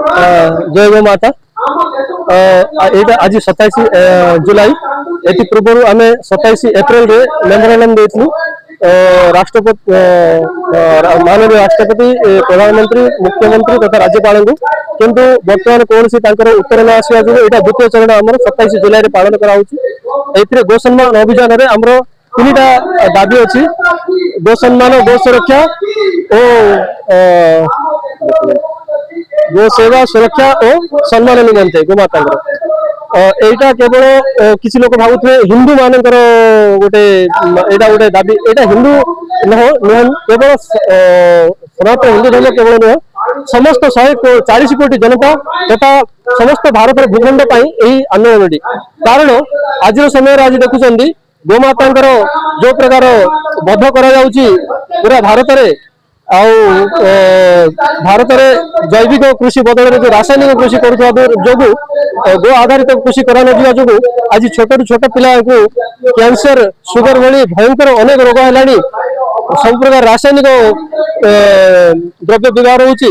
जय गो माता। यहाँ आज 27 जुलाई एति पूर्व आम 27 एप्रिल रे मेमोरेंडम देथिलु राष्ट्रपति माननीय राष्ट्रपति प्रधानमंत्री मुख्यमंत्री तथा राज्यपाल को किंतु बर्तमान कौन सी उत्तर न आसवा जो यहाँ द्वितीय चरण आम 27 जुलाई पालन कर गो सम्मान अभियान में आमर 3टा दाबी अच्छी गो सम्मान गो सुरक्षा और गो सेवा सुरक्षा और सम्मान निमंते गोमाता एटा केवल किसी लोग भावुए हिंदू मानकर गोटे एटा गोटे दाबी एटा हिंदू केवल सनातन हिंदू धर्म केवल नुह समस्त 140 कोटी जनता तथा समस्त भारत भूखंड आंदोलन कारण आज समय आज देखुं गोमाता जो प्रकार बध करा पूरा भारत में भारत में जैविक कृषि बदल जो रासायनिक कृषि जो गो आधारित कृषि करा जो आज छोट छोट पिला को कैंसर सुगर भली भयंकर अनेक रोग है सब प्रकार रासायनिक द्रव्य व्यवहार होची